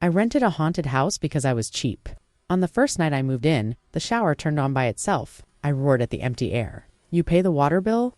I rented a haunted house because I was cheap. On the first night I moved in, the shower turned on by itself. I roared at the empty air. You pay the water bill?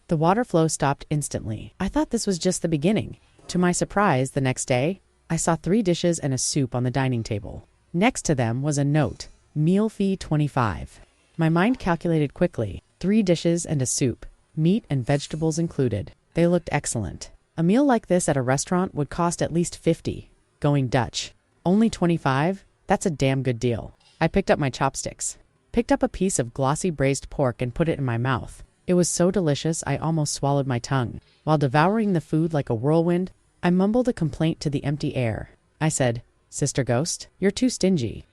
The water flow stopped instantly. I thought this was just the beginning. To my surprise, the next day, I saw 3 dishes and a soup on the dining table. Next to them was a note, meal fee $25. My mind calculated quickly. 3 dishes and a soup, meat and vegetables included. They looked excellent. A meal like this at a restaurant would cost at least $50. Going Dutch. Only $25? That's a damn good deal. I picked up my chopsticks. Picked up a piece of glossy braised pork and put it in my mouth. It was so delicious I almost swallowed my tongue. While devouring the food like a whirlwind, I mumbled a complaint to the empty air. I said, Sister Ghost, you're too stingy.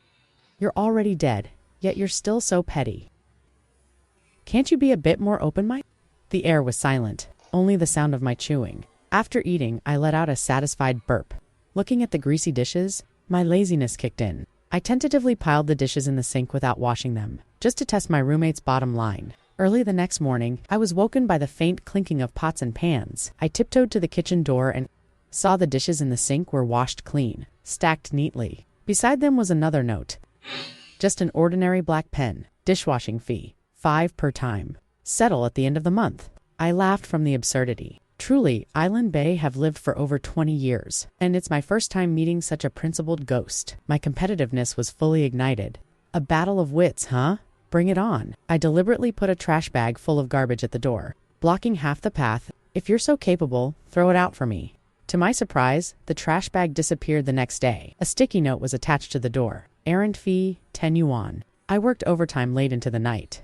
You're already dead, yet you're still so petty. Can't you be a bit more open-minded? The air was silent, only the sound of my chewing. After eating, I let out a satisfied burp. Looking at the greasy dishes, my laziness kicked in. I tentatively piled the dishes in the sink without washing them, just to test my roommate's bottom line. Early the next morning, I was woken by the faint clinking of pots and pans. I tiptoed to the kitchen door and saw the dishes in the sink were washed clean, stacked neatly. Beside them was another note. Just an ordinary black pen. Dishwashing fee. $5 per time. Settle at the end of the month. I laughed from the absurdity. Truly, Island Bay have lived for over 20 years, and it's my first time meeting such a principled ghost. My competitiveness was fully ignited. A battle of wits, huh? Bring it on. I deliberately put a trash bag full of garbage at the door, blocking half the path. If you're so capable, throw it out for me. To my surprise, the trash bag disappeared the next day. A sticky note was attached to the door. Errand fee, 10 yuan. I worked overtime late into the night.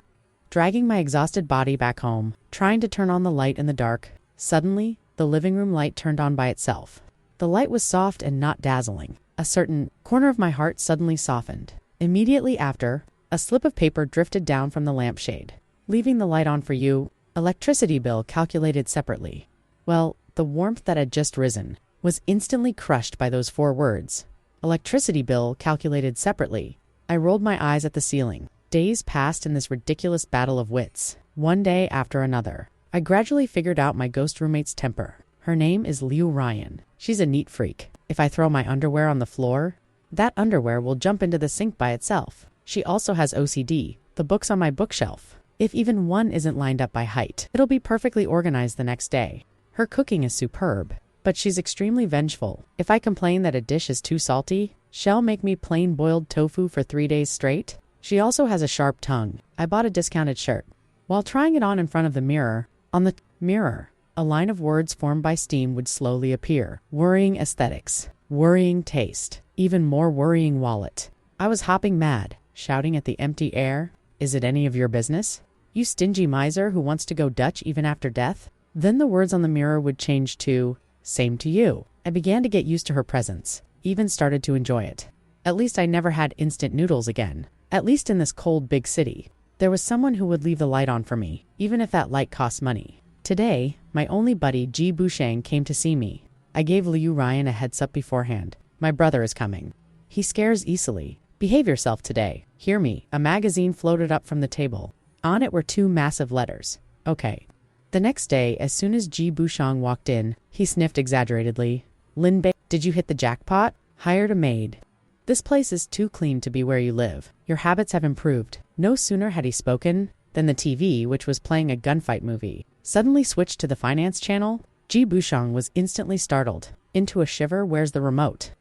Dragging my exhausted body back home, trying to turn on the light in the dark, suddenly, the living room light turned on by itself. The light was soft and not dazzling. A certain corner of my heart suddenly softened. Immediately after, a slip of paper drifted down from the lampshade. Leaving the light on for you, electricity bill calculated separately. Well, the warmth that had just risen was instantly crushed by those 4 words. Electricity bill calculated separately. I rolled my eyes at the ceiling. Days passed in this ridiculous battle of wits, one day after another. I gradually figured out my ghost roommate's temper. Her name is Liu Ryan. She's a neat freak. If I throw my underwear on the floor, that underwear will jump into the sink by itself. She also has OCD, the books on my bookshelf. If even one isn't lined up by height, it'll be perfectly organized the next day. Her cooking is superb, but she's extremely vengeful. If I complain that a dish is too salty, she'll make me plain boiled tofu for 3 days straight. She also has a sharp tongue. I bought a discounted shirt. While trying it on in front of the mirror, on the mirror, a line of words formed by steam would slowly appear. Worrying aesthetics. Worrying taste. Even more worrying wallet. I was hopping mad, shouting at the empty air, Is it any of your business? You stingy miser who wants to go Dutch even after death? Then the words on the mirror would change to, Same to you. I began to get used to her presence, even started to enjoy it. At least I never had instant noodles again. At least in this cold big city. There was someone who would leave the light on for me, even if that light cost money. Today, my only buddy Ji Bushang came to see me. I gave Liu Ryan a heads up beforehand. My brother is coming. He scares easily. Behave yourself today. Hear me. A magazine floated up from the table. On it were 2 massive letters. Okay. The next day, as soon as Ji Bushang walked in, he sniffed exaggeratedly. Lin Bei, did you hit the jackpot? Hired a maid. This place is too clean to be where you live. Your habits have improved. No sooner had he spoken than the TV, which was playing a gunfight movie, suddenly switched to the finance channel. Ji Bushang was instantly startled. Into a shiver, where's the remote?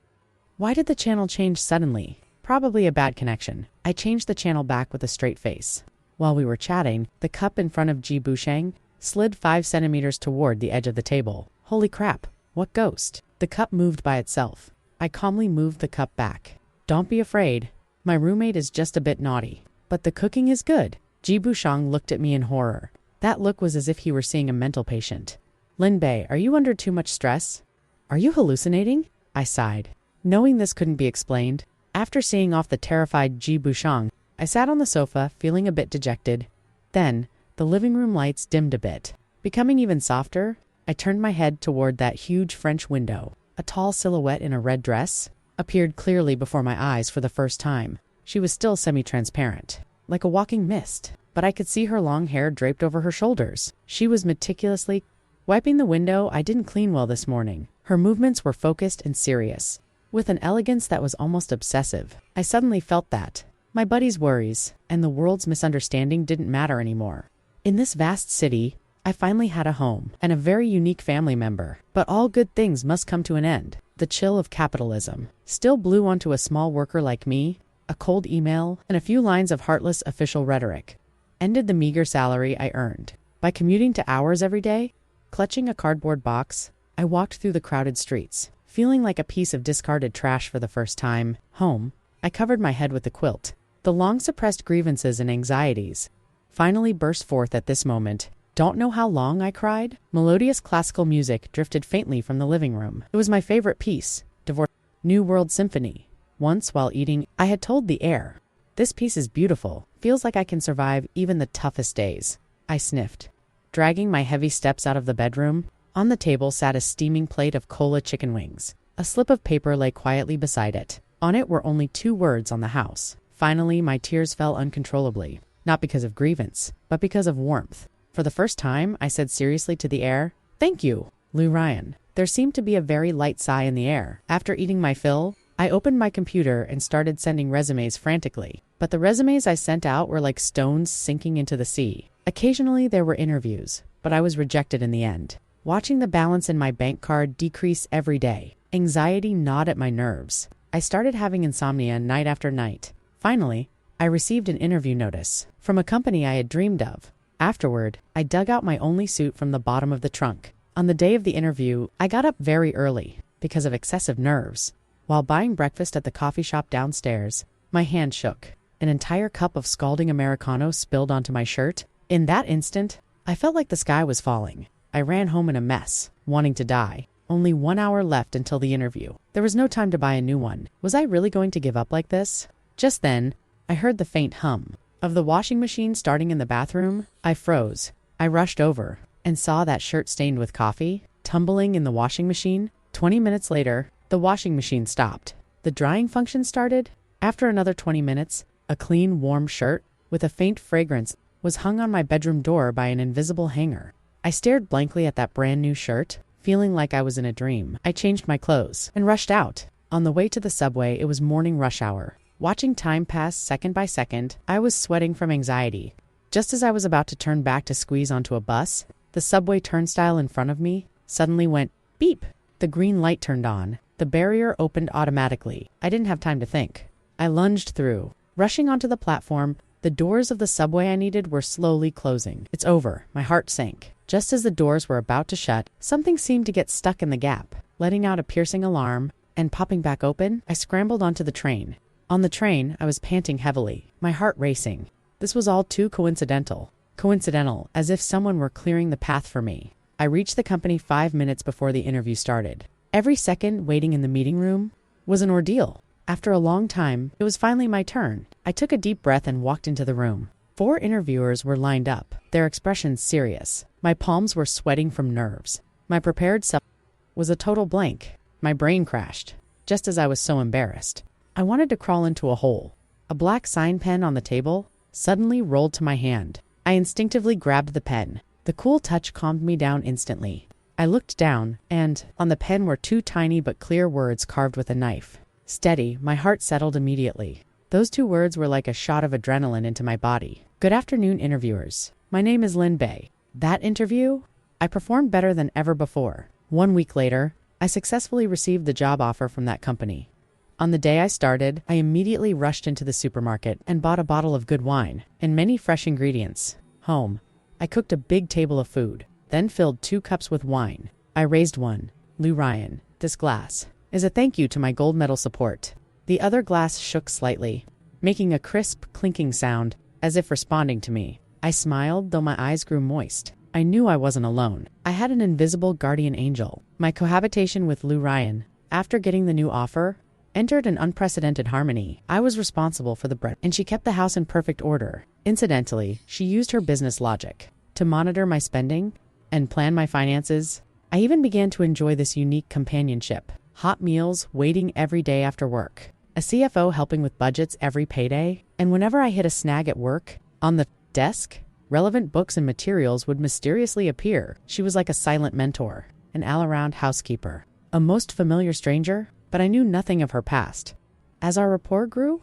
Why did the channel change suddenly? Probably a bad connection. I changed the channel back with a straight face. While we were chatting, the cup in front of Ji Bushang slid 5 centimeters toward the edge of the table. Holy crap, what ghost? The cup moved by itself. I calmly moved the cup back. Don't be afraid. My roommate is just a bit naughty. But the cooking is good. Ji Bushang looked at me in horror. That look was as if he were seeing a mental patient. Lin Bei, are you under too much stress? Are you hallucinating? I sighed. Knowing this couldn't be explained, after seeing off the terrified Ji Bushang, I sat on the sofa, feeling a bit dejected. Then, the living room lights dimmed a bit. Becoming even softer, I turned my head toward that huge French window. A tall silhouette in a red dress appeared clearly before my eyes for the first time. She was still semi-transparent, like a walking mist, but I could see her long hair draped over her shoulders. She was meticulously wiping the window I didn't clean well this morning. Her movements were focused and serious. with an elegance that was almost obsessive. I suddenly felt that my buddy's worries and the world's misunderstanding didn't matter anymore. In this vast city, I finally had a home and a very unique family member. But all good things must come to an end. The chill of capitalism still blew onto a small worker like me. A cold email and a few lines of heartless official rhetoric ended the meager salary I earned. By commuting to hours every day, clutching a cardboard box, I walked through the crowded streets, feeling like a piece of discarded trash for the first time. Home, I covered my head with a quilt. The long-suppressed grievances and anxieties finally burst forth at this moment. Don't know how long, I cried. Melodious classical music drifted faintly from the living room. It was my favorite piece, Divorce New World Symphony. Once, while eating, I had told the air, "This piece is beautiful. Feels like I can survive even the toughest days." I sniffed. Dragging my heavy steps out of the bedroom, on the table sat a steaming plate of cola chicken wings. A slip of paper lay quietly beside it. On it were only 2 words on the house. Finally, my tears fell uncontrollably, not because of grievance, but because of warmth. For the first time, I said seriously to the air, "Thank you, Lou Ryan." There seemed to be a very light sigh in the air. After eating my fill, I opened my computer and started sending resumes frantically. But the resumes I sent out were like stones sinking into the sea. Occasionally there were interviews, but I was rejected in the end. Watching the balance in my bank card decrease every day, anxiety gnawed at my nerves. I started having insomnia night after night. Finally, I received an interview notice from a company I had dreamed of. Afterward, I dug out my only suit from the bottom of the trunk. On the day of the interview, I got up very early because of excessive nerves. While buying breakfast at the coffee shop downstairs, my hand shook. An entire cup of scalding Americano spilled onto my shirt. In that instant, I felt like the sky was falling. I ran home in a mess, wanting to die. Only 1 hour left until the interview. There was no time to buy a new one. Was I really going to give up like this? Just then, I heard the faint hum of the washing machine starting in the bathroom. I froze. I rushed over and saw that shirt stained with coffee tumbling in the washing machine. 20 minutes later, the washing machine stopped. The drying function started. After another 20 minutes, a clean, warm shirt with a faint fragrance was hung on my bedroom door by an invisible hanger. I stared blankly at that brand new shirt, feeling like I was in a dream. I changed my clothes and rushed out. On the way to the subway, it was morning rush hour. Watching time pass second by second, I was sweating from anxiety. Just as I was about to turn back to squeeze onto a bus, the subway turnstile in front of me suddenly went beep. The green light turned on. The barrier opened automatically. I didn't have time to think. I lunged through. Rushing onto the platform, the doors of the subway I needed were slowly closing. It's over. My heart sank. Just as the doors were about to shut, something seemed to get stuck in the gap, letting out a piercing alarm and popping back open. I scrambled onto the train. On the train, I was panting heavily, my heart racing. This was all too coincidental. Coincidental, as if someone were clearing the path for me. I reached the company 5 minutes before the interview started. Every second waiting in the meeting room was an ordeal. After a long time, it was finally my turn. I took a deep breath and walked into the room. 4 interviewers were lined up, their expressions serious. My palms were sweating from nerves. My prepared self was a total blank. My brain crashed, just as I was so embarrassed. I wanted to crawl into a hole. A black sign pen on the table suddenly rolled to my hand. I instinctively grabbed the pen. The cool touch calmed me down instantly. I looked down, and on the pen were 2 tiny but clear words carved with a knife. Steady. My heart settled immediately. Those 2 words were like a shot of adrenaline into my body. Good afternoon, interviewers. My name is Lin Bei. That interview? I performed better than ever before. 1 week later, I successfully received the job offer from that company. On the day I started, I immediately rushed into the supermarket and bought a bottle of good wine and many fresh ingredients. Home, I cooked a big table of food, then filled 2 cups with wine. I raised one. Lou Ryan, this glass is a thank you to my gold medal support. The other glass shook slightly, making a crisp, clinking sound as if responding to me. I smiled, though my eyes grew moist. I knew I wasn't alone. I had an invisible guardian angel. My cohabitation with Lou Ryan, after getting the new offer, entered an unprecedented harmony. I was responsible for the bread, and she kept the house in perfect order. Incidentally, she used her business logic to monitor my spending and plan my finances. I even began to enjoy this unique companionship. Hot meals waiting every day after work. A CFO helping with budgets every payday. And whenever I hit a snag at work, on the desk, relevant books and materials would mysteriously appear. She was like a silent mentor, an all-around housekeeper. A most familiar stranger, but I knew nothing of her past. As our rapport grew,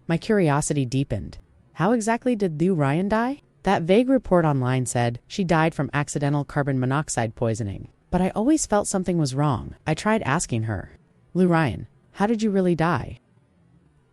my curiosity deepened. How exactly did Liu Ryan die? That vague report online said she died from accidental carbon monoxide poisoning, but I always felt something was wrong. I tried asking her, Liu Ryan, how did you really die?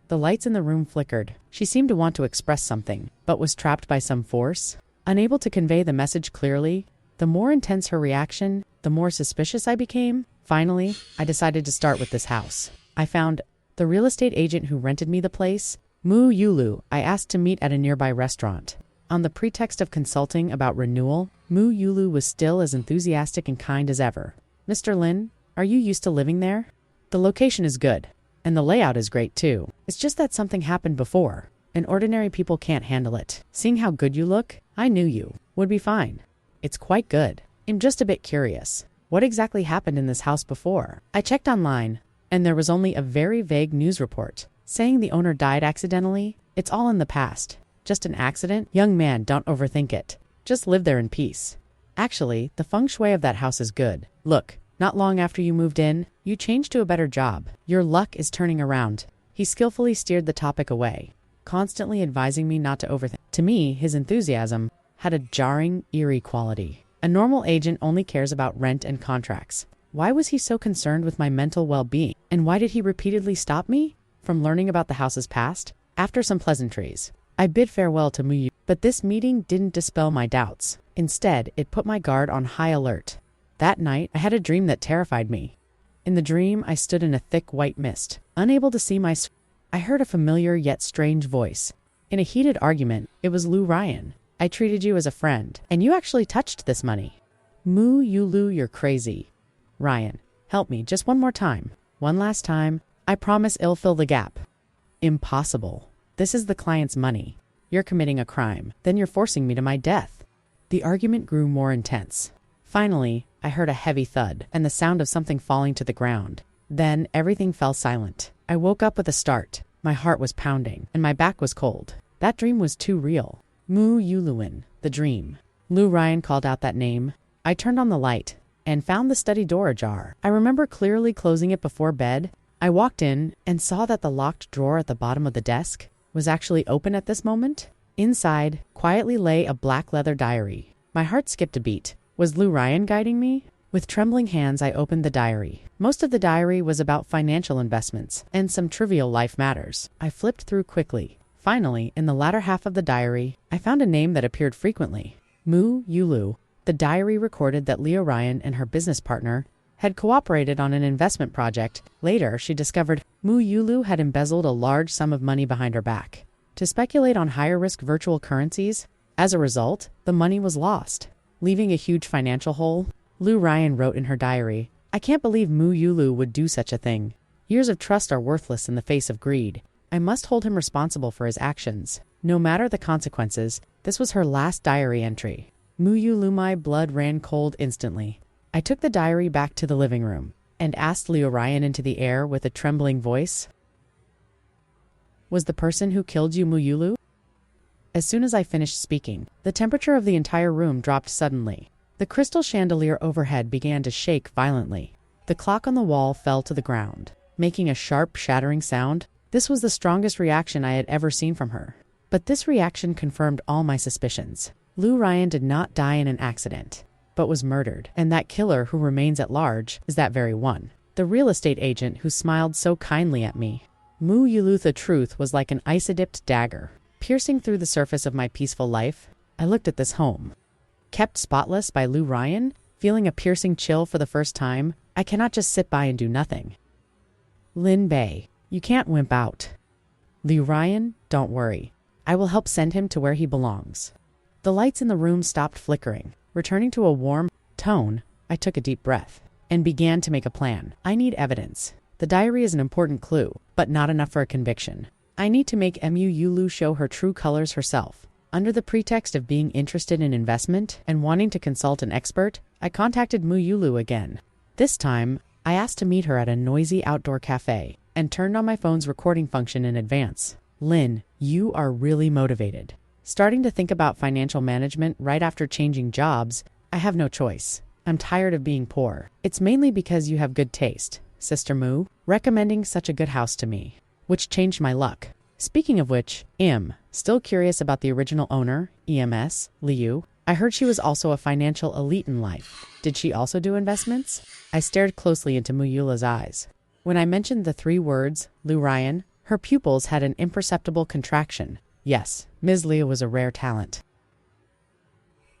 The lights in the room flickered. She seemed to want to express something, but was trapped by some force. Unable to convey the message clearly, the more intense her reaction, the more suspicious I became. Finally, I decided to start with this house. I found the real estate agent who rented me the place, Mu Yulu. I asked to meet at a nearby restaurant. On the pretext of consulting about renewal, Mu Yulu was still as enthusiastic and kind as ever. Mr. Lin, are you used to living there? The location is good, and the layout is great too. It's just that something happened before, and ordinary people can't handle it. Seeing how good you look, I knew you would be fine. It's quite good. I'm just a bit curious. What exactly happened in this house before? I checked online, and there was only a very vague news report saying the owner died accidentally. It's all in the past. Just an accident? Young man, don't overthink it. Just live there in peace. Actually, the feng shui of that house is good. Look, not long after you moved in, you changed to a better job. Your luck is turning around. He skillfully steered the topic away, constantly advising me not to overthink. To me, his enthusiasm had a jarring, eerie quality. A normal agent only cares about rent and contracts. Why was he so concerned with my mental well-being? And why did he repeatedly stop me from learning about the house's past? After some pleasantries, I bid farewell to Muyu, but this meeting didn't dispel my doubts. Instead, it put my guard on high alert. That night, I had a dream that terrified me. In the dream, I stood in a thick white mist, unable to see my I heard a familiar yet strange voice. In a heated argument, it was Liu Ryan. I treated you as a friend, and you actually touched this money. Mu Yulu, you're crazy. Ryan, help me just one more time. One last time. I promise I'll fill the gap. Impossible. This is the client's money. You're committing a crime. Then you're forcing me to my death. The argument grew more intense. Finally, I heard a heavy thud and the sound of something falling to the ground. Then everything fell silent. I woke up with a start. My heart was pounding, and my back was cold. That dream was too real. Mu Yuluin, the dream. Liu Ryan called out that name. I turned on the light and found the study door ajar. I remember clearly closing it before bed. I walked in and saw that the locked drawer at the bottom of the desk was actually open at this moment. Inside quietly lay a black leather diary. My heart skipped a beat. Was Liu Ryan guiding me? With trembling hands, I opened the diary. Most of the diary was about financial investments and some trivial life matters. I flipped through quickly. Finally, in the latter half of the diary, I found a name that appeared frequently. Mu Yulu. The diary recorded that Liu Ryan and her business partner had cooperated on an investment project. Later, she discovered Mu Yulu had embezzled a large sum of money behind her back to speculate on higher-risk virtual currencies. As a result, the money was lost, leaving a huge financial hole. Liu Ryan wrote in her diary, I can't believe Mu Yulu would do such a thing. Years of trust are worthless in the face of greed. I must hold him responsible for his actions. No matter the consequences, this was her last diary entry. Mu Yulu, my blood ran cold instantly. I took the diary back to the living room and asked Liu Ryan into the air with a trembling voice, was the person who killed you Mu Yulu? As soon as I finished speaking, the temperature of the entire room dropped suddenly. The crystal chandelier overhead began to shake violently. The clock on the wall fell to the ground, making a sharp, shattering sound. This was the strongest reaction I had ever seen from her. But this reaction confirmed all my suspicions. Liu Ryan did not die in an accident, but was murdered, and that killer who remains at large is that very one. The real estate agent who smiled so kindly at me. Mu Yulu, the truth was like an ice-dipped dagger, piercing through the surface of my peaceful life. I looked at this home, kept spotless by Liu Ryan, feeling a piercing chill for the first time. I cannot just sit by and do nothing. Lin Bei, you can't wimp out. Liu Ryan, don't worry. I will help send him to where he belongs. The lights in the room stopped flickering. Returning to a warm tone, I took a deep breath and began to make a plan. I need evidence. The diary is an important clue, but not enough for a conviction. I need to make Mu Yulu show her true colors herself. Under the pretext of being interested in investment and wanting to consult an expert, I contacted Mu Yulu again. This time, I asked to meet her at a noisy outdoor cafe and turned on my phone's recording function in advance. Lin, you are really motivated. Starting to think about financial management right after changing jobs, I have no choice. I'm tired of being poor. It's mainly because you have good taste. Sister Moo, recommending such a good house to me, which changed my luck. Speaking of which, still curious about the original owner, EMS, Liu. I heard she was also a financial elite in life. Did she also do investments? I stared closely into Mu Yula's eyes. When I mentioned the 3 words, Liu Ryan, her pupils had an imperceptible contraction. Yes, Ms. Liu was a rare talent.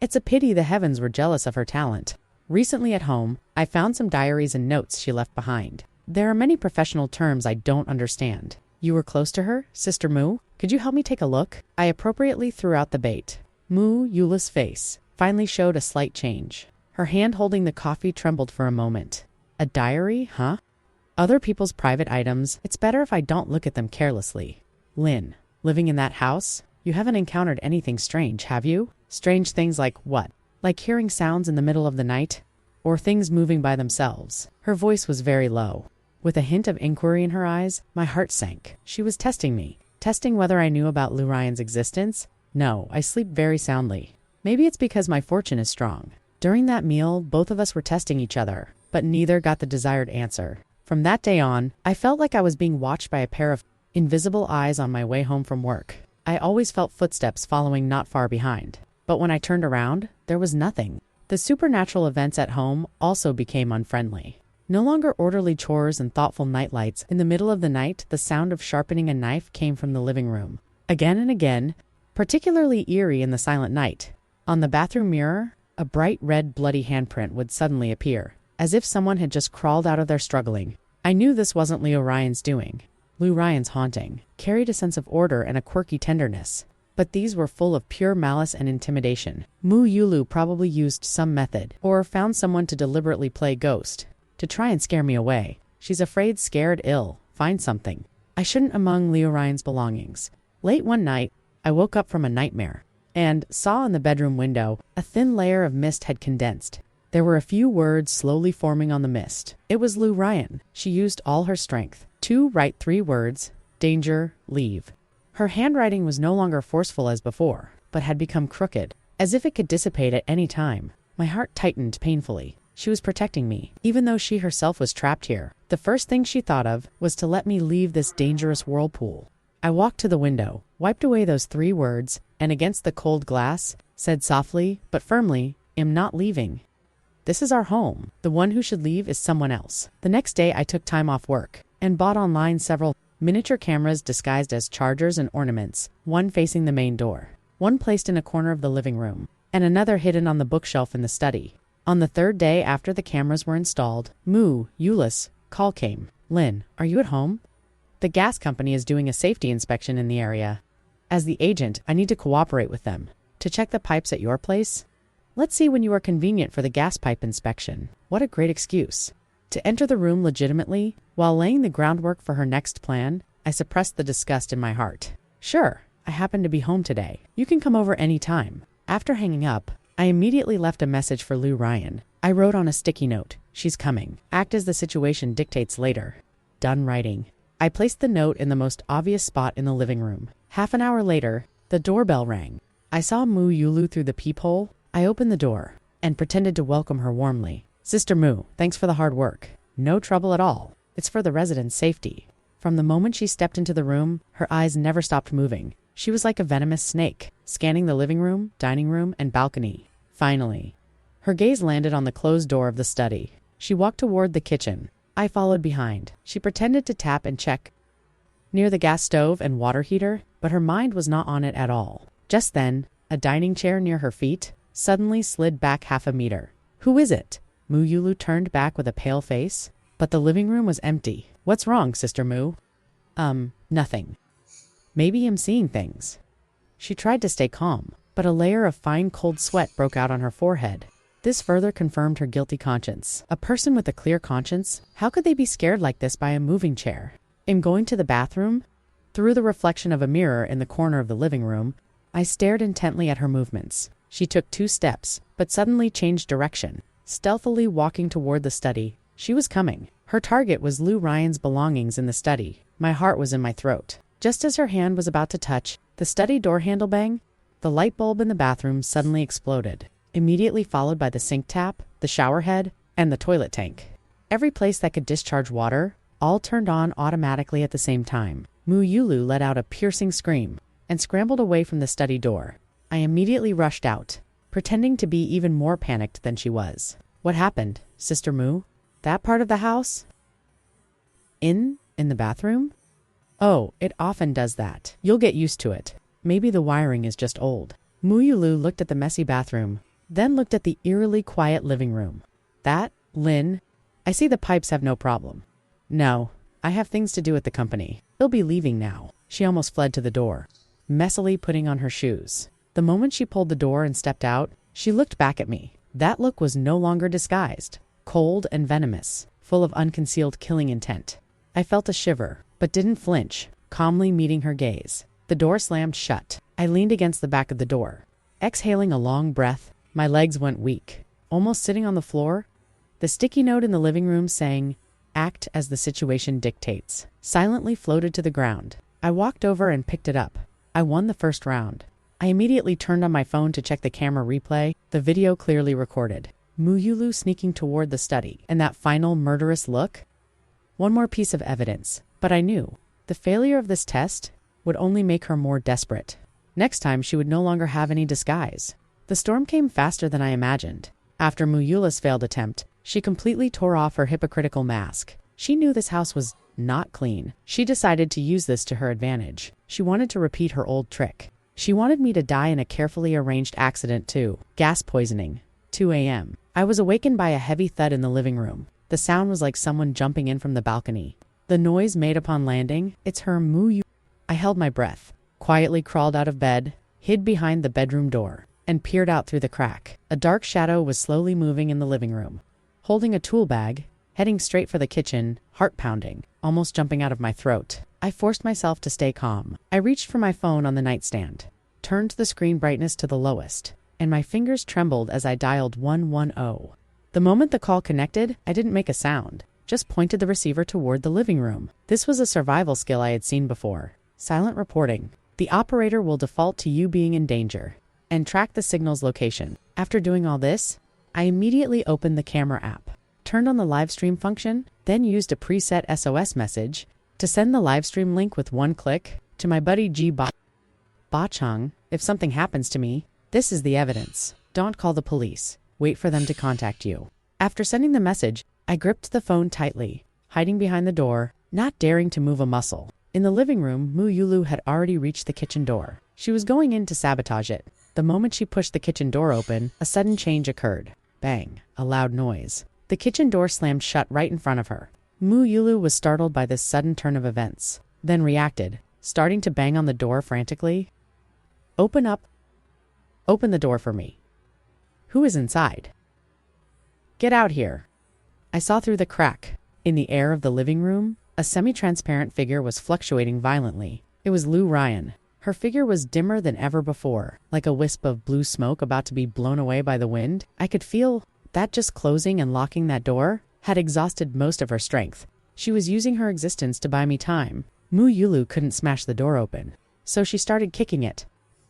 It's a pity the heavens were jealous of her talent. Recently at home, I found some diaries and notes she left behind. There are many professional terms I don't understand. You were close to her, Sister Moo? Could you help me take a look? I appropriately threw out the bait. Mu Yula's face finally showed a slight change. Her hand holding the coffee trembled for a moment. A diary, huh? Other people's private items, it's better if I don't look at them carelessly. Lin, living in that house? You haven't encountered anything strange, have you? Strange things like what? Like hearing sounds in the middle of the night? Or things moving by themselves? Her voice was very low. With a hint of inquiry in her eyes, my heart sank. She was testing me. Testing whether I knew about Liu Ryan's existence? No, I sleep very soundly. Maybe it's because my fortune is strong. During that meal, both of us were testing each other, but neither got the desired answer. From that day on, I felt like I was being watched by a pair of invisible eyes on my way home from work. I always felt footsteps following not far behind. But when I turned around, there was nothing. The supernatural events at home also became unfriendly. No longer orderly chores and thoughtful nightlights. In the middle of the night, the sound of sharpening a knife came from the living room. Again and again, particularly eerie in the silent night. On the bathroom mirror, a bright red bloody handprint would suddenly appear, as if someone had just crawled out of there struggling. I knew this wasn't Liu Ryan's doing. Liu Ryan's haunting carried a sense of order and a quirky tenderness. But these were full of pure malice and intimidation. Mu Yulu probably used some method, or found someone to deliberately play ghost, to try and scare me away. She's afraid, scared, ill. Find something. I shouldn't among Liu Ryan's belongings. Late one night, I woke up from a nightmare, and saw in the bedroom window a thin layer of mist had condensed. There were a few words slowly forming on the mist. It was Liu Ryan. She used all her strength to write 3 words, danger, leave. Her handwriting was no longer forceful as before, but had become crooked, as if it could dissipate at any time. My heart tightened painfully. She was protecting me, even though she herself was trapped here. The first thing she thought of was to let me leave this dangerous whirlpool. I walked to the window, wiped away those 3 words, and against the cold glass, said softly but firmly, "Am not leaving. This is our home. The one who should leave is someone else." The next day I took time off work, and bought online several miniature cameras disguised as chargers and ornaments, one facing the main door, one placed in a corner of the living room, and another hidden on the bookshelf in the study. On the 3rd day after the cameras were installed, Mu Yula's call came. "Lin, are you at home? The gas company is doing a safety inspection in the area. As the agent, I need to cooperate with them. To check the pipes at your place? Let's see when you are convenient for the gas pipe inspection." What a great excuse. To enter the room legitimately, while laying the groundwork for her next plan, I suppressed the disgust in my heart. "Sure, I happen to be home today. You can come over any time." After hanging up, I immediately left a message for Liu Ryan. I wrote on a sticky note, "She's coming. Act as the situation dictates later." Done writing. I placed the note in the most obvious spot in the living room. Half an hour later, the doorbell rang. I saw Mu Yulu through the peephole. I opened the door and pretended to welcome her warmly. "Sister Mu, thanks for the hard work." "No trouble at all. It's for the residents' safety." From the moment she stepped into the room, her eyes never stopped moving. She was like a venomous snake, scanning the living room, dining room, and balcony. Finally, her gaze landed on the closed door of the study. She walked toward the kitchen. I followed behind. She pretended to tap and check near the gas stove and water heater, but her mind was not on it at all. Just then, a dining chair near her feet suddenly slid back half a meter. "Who is it?" Mu Yulu turned back with a pale face, but the living room was empty. "What's wrong, Sister Mu?" Nothing. Maybe I'm seeing things." She tried to stay calm, but a layer of fine cold sweat broke out on her forehead. This further confirmed her guilty conscience. A person with a clear conscience, how could they be scared like this by a moving chair? In going to the bathroom, through the reflection of a mirror in the corner of the living room, I stared intently at her movements. She took 2 steps, but suddenly changed direction, stealthily walking toward the study. She was coming. Her target was Liu Ryan's belongings in the study. My heart was in my throat. Just as her hand was about to touch the study door handle bang, the light bulb in the bathroom suddenly exploded, immediately followed by the sink tap, the shower head, and the toilet tank. Every place that could discharge water, all turned on automatically at the same time. Mu Yulu let out a piercing scream and scrambled away from the study door. I immediately rushed out, pretending to be even more panicked than she was. What happened, Sister Mu? That part of the house? In the bathroom? Oh, it often does that. You'll get used to it. Maybe the wiring is just old. Mu Yulu looked at the messy bathroom, then looked at the eerily quiet living room. That, Lin, I see the pipes have no problem. No, I have things to do at the company. They'll be leaving now. She almost fled to the door, messily putting on her shoes. The moment she pulled the door and stepped out, she looked back at me. That look was no longer disguised, cold and venomous, full of unconcealed killing intent. I felt a shiver, but didn't flinch, calmly meeting her gaze. The door slammed shut. I leaned against the back of the door. Exhaling a long breath, my legs went weak. Almost sitting on the floor, the sticky note in the living room saying, "Act as the situation dictates," silently floated to the ground. I walked over and picked it up. I won the first round. I immediately turned on my phone to check the camera replay, the video clearly recorded. Mu Yulu sneaking toward the study, and that final murderous look? One more piece of evidence, but I knew the failure of this test would only make her more desperate. Next time, she would no longer have any disguise. The storm came faster than I imagined. After Mu Yula's failed attempt, she completely tore off her hypocritical mask. She knew this house was not clean. She decided to use this to her advantage. She wanted to repeat her old trick. She wanted me to die in a carefully arranged accident too. Gas poisoning. 2 a.m. I was awakened by a heavy thud in the living room. The sound was like someone jumping in from the balcony. The noise made upon landing, it's her Mu Yulu. I held my breath, quietly crawled out of bed, hid behind the bedroom door, and peered out through the crack. A dark shadow was slowly moving in the living room. Holding a tool bag, heading straight for the kitchen, heart pounding, almost jumping out of my throat. I forced myself to stay calm. I reached for my phone on the nightstand, turned the screen brightness to the lowest, and my fingers trembled as I dialed 110. The moment the call connected, I didn't make a sound, just pointed the receiver toward the living room. This was a survival skill I had seen before. Silent reporting. The operator will default to you being in danger and track the signal's location. After doing all this, I immediately opened the camera app, turned on the live stream function, then used a preset SOS message to send the live stream link with one click to my buddy Ba-chung. If something happens to me, this is the evidence. Don't call the police. Wait for them to contact you. After sending the message, I gripped the phone tightly, hiding behind the door, not daring to move a muscle. In the living room, Mu Yulu had already reached the kitchen door. She was going in to sabotage it. The moment she pushed the kitchen door open, a sudden change occurred. Bang, a loud noise. The kitchen door slammed shut right in front of her. Mu Yulu was startled by this sudden turn of events, then reacted, starting to bang on the door frantically. Open up. Open the door for me. Who is inside? Get out here. I saw through the crack. In the air of the living room, a semi-transparent figure was fluctuating violently. It was Lou Ryan. Her figure was dimmer than ever before, like a wisp of blue smoke about to be blown away by the wind. I could feel that just closing and locking that door had exhausted most of her strength. She was using her existence to buy me time. Mu Yulu couldn't smash the door open, so she started kicking it.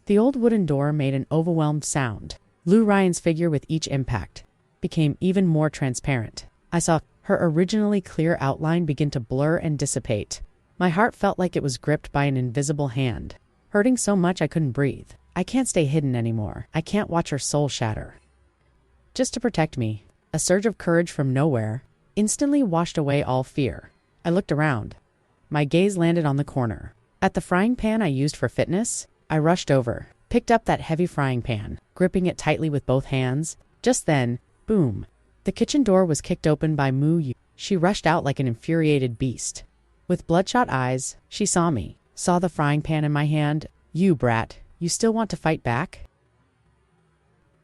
The old wooden door made an overwhelmed sound. Lou Ryan's figure with each impact became even more transparent. I saw her originally clear outline begin to blur and dissipate. My heart felt like it was gripped by an invisible hand, hurting so much I couldn't breathe. I can't stay hidden anymore. I can't watch her soul shatter. Just to protect me, a surge of courage from nowhere instantly washed away all fear. I looked around. My gaze landed on the corner. At the frying pan I used for fitness, I rushed over, picked up that heavy frying pan, gripping it tightly with both hands. Just then, boom. The kitchen door was kicked open by Mu Yu. She rushed out like an infuriated beast. With bloodshot eyes, she saw me, saw the frying pan in my hand. You brat, you still want to fight back?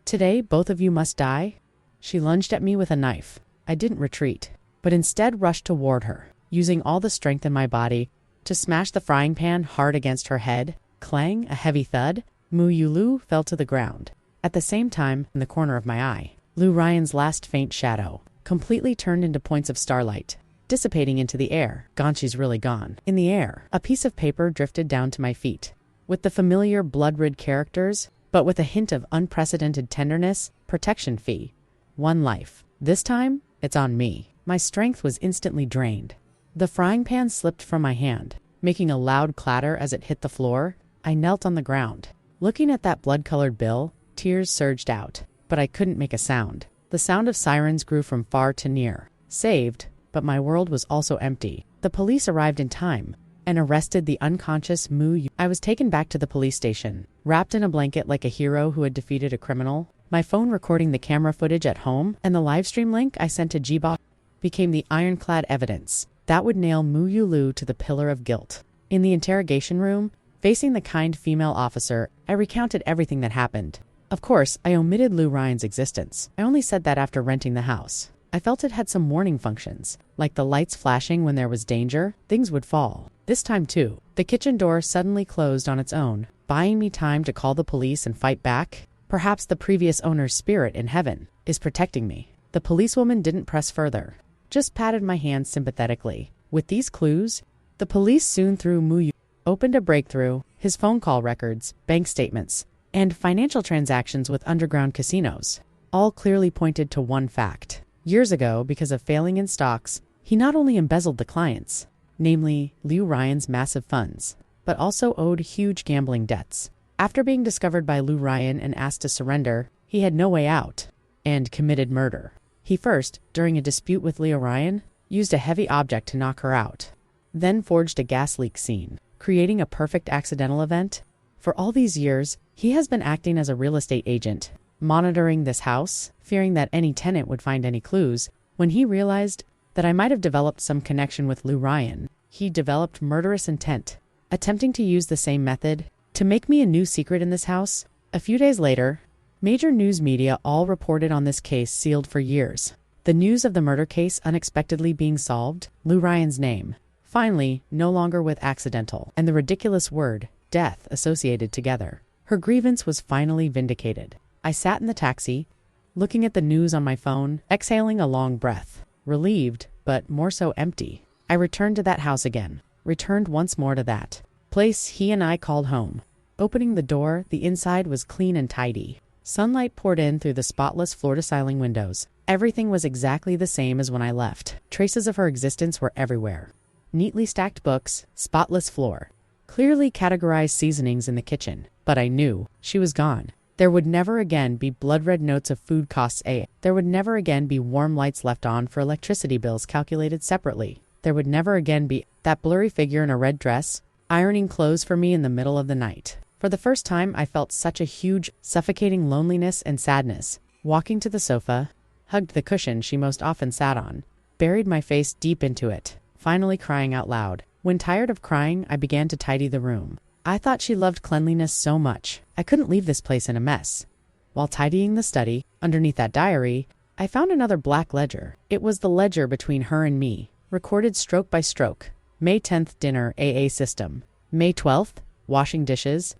Today, both of you must die. She lunged at me with a knife. I didn't retreat, but instead rushed toward her, using all the strength in my body to smash the frying pan hard against her head. Clang, a heavy thud. Mu Yulu fell to the ground. At the same time, in the corner of my eye, Lou Ryan's last faint shadow completely turned into points of starlight, dissipating into the air. Gone, she's really gone. In the air, a piece of paper drifted down to my feet, with the familiar blood-red characters, but with a hint of unprecedented tenderness. Protection fee. 1 life. This time, it's on me. My strength was instantly drained. The frying pan slipped from my hand, making a loud clatter as it hit the floor. I knelt on the ground. Looking at that blood-colored bill, tears surged out, but I couldn't make a sound. The sound of sirens grew from far to near. Saved, but my world was also empty. The police arrived in time and arrested the unconscious Mu Yu. I was taken back to the police station, wrapped in a blanket like a hero who had defeated a criminal. My phone recording the camera footage at home and the livestream link I sent to Jiba became the ironclad evidence that would nail Mu Yu Lu to the pillar of guilt. In the interrogation room, facing the kind female officer, I recounted everything that happened. Of course, I omitted Lou Ryan's existence. I only said that after renting the house. I felt it had some warning functions, like the lights flashing when there was danger. Things would fall. This time too, the kitchen door suddenly closed on its own, buying me time to call the police and fight back. Perhaps the previous owner's spirit in heaven is protecting me. The policewoman didn't press further, just patted my hand sympathetically. With these clues, the police soon threw Mu Yu opened a breakthrough, his phone call records, bank statements, and financial transactions with underground casinos. All clearly pointed to one fact. Years ago, because of failing in stocks, he not only embezzled the clients, namely Lou Ryan's massive funds, but also owed huge gambling debts. After being discovered by Lou Ryan and asked to surrender, he had no way out and committed murder. He first, during a dispute with Leo Ryan, used a heavy object to knock her out, then forged a gas leak scene, creating a perfect accidental event. For all these years, he has been acting as a real estate agent, monitoring this house, fearing that any tenant would find any clues. When he realized that I might have developed some connection with Lou Ryan, he developed murderous intent, attempting to use the same method to make me a new secret in this house. A few days later, major news media all reported on this case sealed for years. The news of the murder case unexpectedly being solved, Lou Ryan's name, finally no longer with accidental, and the ridiculous word, death, associated together. Her grievance was finally vindicated. I sat in the taxi, looking at the news on my phone, exhaling a long breath, relieved, but more so empty. I returned to that house again, returned once more to that place he and I called home. Opening the door, the inside was clean and tidy. Sunlight poured in through the spotless floor-to-ceiling windows. Everything was exactly the same as when I left. Traces of her existence were everywhere. Neatly stacked books, spotless floor, clearly categorized seasonings in the kitchen. But I knew she was gone. There would never again be blood-red notes of food costs. There would never again be warm lights left on for electricity bills calculated separately. There would never again be that blurry figure in a red dress, ironing clothes for me in the middle of the night. For the first time, I felt such a huge, suffocating loneliness and sadness. Walking to the sofa, hugged the cushion she most often sat on, buried my face deep into it, finally crying out loud. When tired of crying, I began to tidy the room. I thought she loved cleanliness so much. I couldn't leave this place in a mess. While tidying the study, underneath that diary, I found another black ledger. It was the ledger between her and me, recorded stroke by stroke. May 10th, dinner, AA system. May 12th, washing dishes.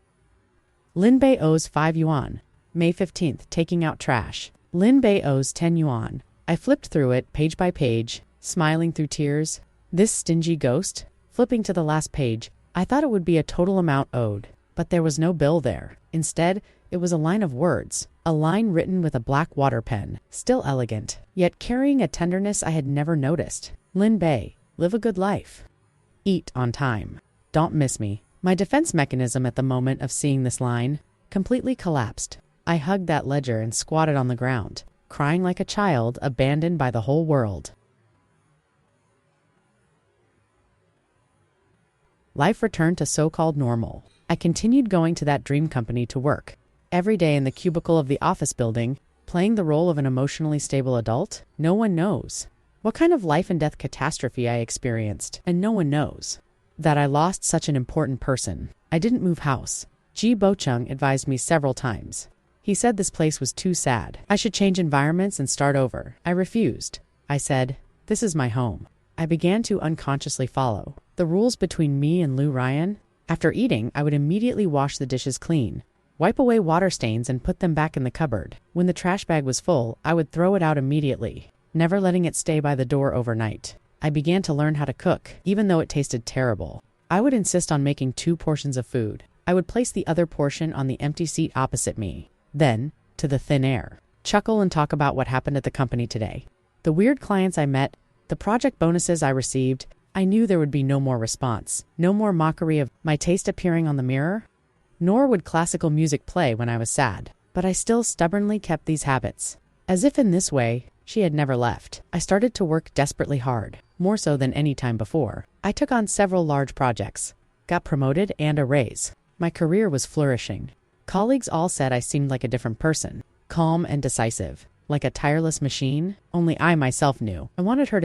Lin Bei owes 5 yuan. May 15th, taking out trash. Lin Bei owes 10 yuan. I flipped through it, page by page, smiling through tears. This stingy ghost. Flipping to the last page, I thought it would be a total amount owed, but there was no bill there. Instead, it was a line of words, a line written with a black water pen, still elegant, yet carrying a tenderness I had never noticed. Lin Bei, live a good life. Eat on time. Don't miss me. My defense mechanism at the moment of seeing this line completely collapsed. I hugged that ledger and squatted on the ground, crying like a child abandoned by the whole world. Life returned to so-called normal. I continued going to that dream company to work, every day in the cubicle of the office building, playing the role of an emotionally stable adult. No one knows what kind of life and death catastrophe I experienced, and no one knows that I lost such an important person. I didn't move house. Ji Bochung advised me several times. He said this place was too sad. I should change environments and start over. I refused. I said, this is my home. I began to unconsciously follow the rules between me and Lou Ryan. After eating, I would immediately wash the dishes clean, wipe away water stains and put them back in the cupboard. When the trash bag was full, I would throw it out immediately, never letting it stay by the door overnight. I began to learn how to cook, even though it tasted terrible. I would insist on making 2 portions of food. I would place the other portion on the empty seat opposite me. Then, to the thin air, chuckle and talk about what happened at the company today. The weird clients I met, The project bonuses I received, I knew there would be no more response, no more mockery of my taste appearing on the mirror, nor would classical music play when I was sad. But I still stubbornly kept these habits. As if in this way, she had never left. I started to work desperately hard, more so than any time before. I took on several large projects, got promoted and a raise. My career was flourishing. Colleagues all said I seemed like a different person, calm and decisive, like a tireless machine. Only I myself knew. I wanted her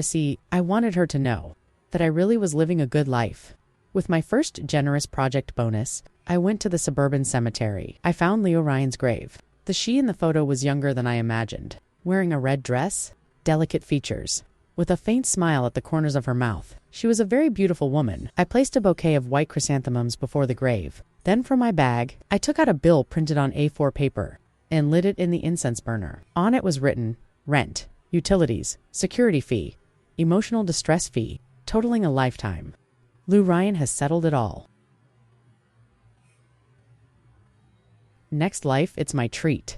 to know that I really was living a good life. With my first generous project bonus, I went to the suburban cemetery. I found Leo Ryan's grave. The she in the photo was younger than I imagined, wearing a red dress, delicate features, with a faint smile at the corners of her mouth. She was a very beautiful woman. I placed a bouquet of white chrysanthemums before the grave. Then from my bag, I took out a bill printed on A4 paper and lit it in the incense burner. On it was written, rent, utilities, security fee, emotional distress fee, totaling a lifetime. Lou Ryan has settled it all. Next life, it's my treat.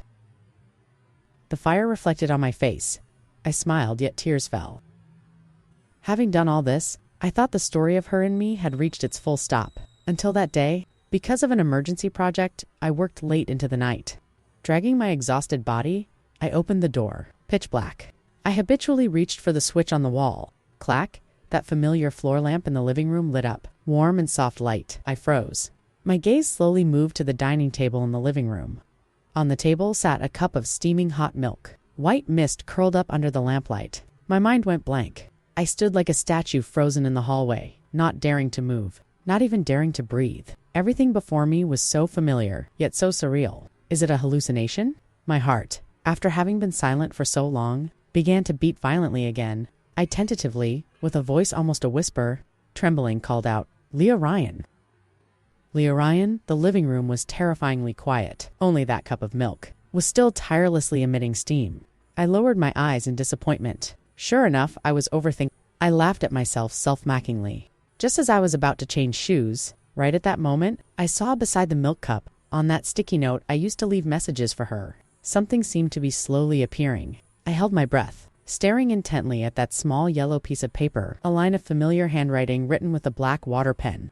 The fire reflected on my face. I smiled, yet tears fell. Having done all this, I thought the story of her and me had reached its full stop. Until that day, because of an emergency project, I worked late into the night. Dragging my exhausted body, I opened the door. Pitch black. I habitually reached for the switch on the wall. Clack, that familiar floor lamp in the living room lit up. Warm and soft light. I froze. My gaze slowly moved to the dining table in the living room. On the table sat a cup of steaming hot milk. White mist curled up under the lamplight. My mind went blank. I stood like a statue frozen in the hallway, not daring to move, not even daring to breathe. Everything before me was so familiar, yet so surreal. Is it a hallucination? My heart, after having been silent for so long, began to beat violently again. I tentatively, with a voice almost a whisper, trembling, called out, "Leah Ryan." Leah Ryan, the living room was terrifyingly quiet. Only that cup of milk was still tirelessly emitting steam. I lowered my eyes in disappointment. Sure enough, I was overthinking. I laughed at myself self-mockingly. Just as I was about to change shoes, right at that moment, I saw beside the milk cup, on that sticky note I used to leave messages for her. Something seemed to be slowly appearing. I held my breath, staring intently at that small yellow piece of paper, a line of familiar handwriting written with a black water pen.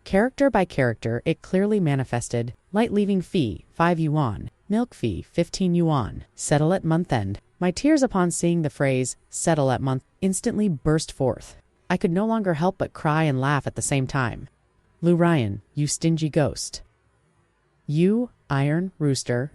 Character by character, it clearly manifested, light leaving fee, 5 yuan, milk fee, 15 yuan, settle at month end. My tears upon seeing the phrase, settle at month, instantly burst forth. I could no longer help but cry and laugh at the same time. Lou Ryan, you stingy ghost. You, iron, rooster.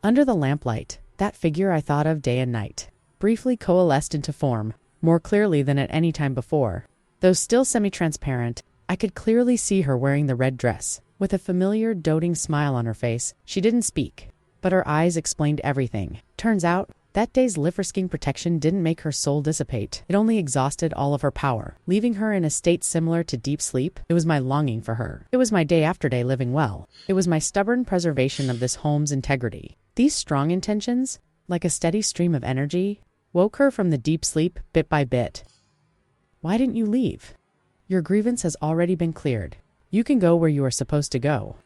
Under the lamplight, that figure I thought of day and night, briefly coalesced into form, more clearly than at any time before. Though still semi-transparent, I could clearly see her wearing the red dress. With a familiar, doting smile on her face, she didn't speak, but her eyes explained everything. Turns out, that day's liver-sking protection didn't make her soul dissipate. It only exhausted all of her power, leaving her in a state similar to deep sleep. It was my longing for her. It was my day after day living well. It was my stubborn preservation of this home's integrity. These strong intentions, like a steady stream of energy, woke her from the deep sleep bit by bit. Why didn't you leave? Your grievance has already been cleared. You can go where you are supposed to go.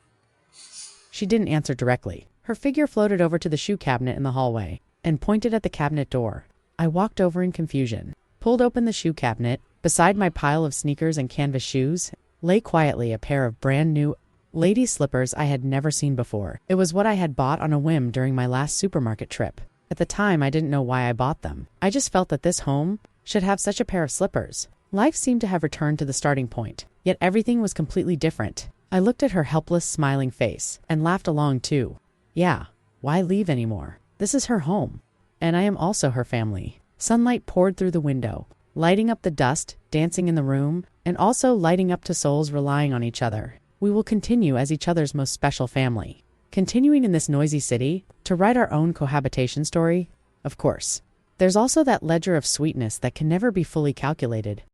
She didn't answer directly. Her figure floated over to the shoe cabinet in the hallway and pointed at the cabinet door. I walked over in confusion, pulled open the shoe cabinet. Beside my pile of sneakers and canvas shoes lay quietly a pair of brand new lady slippers I had never seen before. It was what I had bought on a whim during my last supermarket trip. At the time, I didn't know why I bought them. I just felt that this home should have such a pair of slippers. Life seemed to have returned to the starting point, yet everything was completely different. I looked at her helpless, smiling face and laughed along too. Yeah, why leave anymore? This is her home, and I am also her family. Sunlight poured through the window, lighting up the dust, dancing in the room, and also lighting up to souls relying on each other. We will continue as each other's most special family, continuing in this noisy city to write our own cohabitation story, of course. There's also that ledger of sweetness that can never be fully calculated.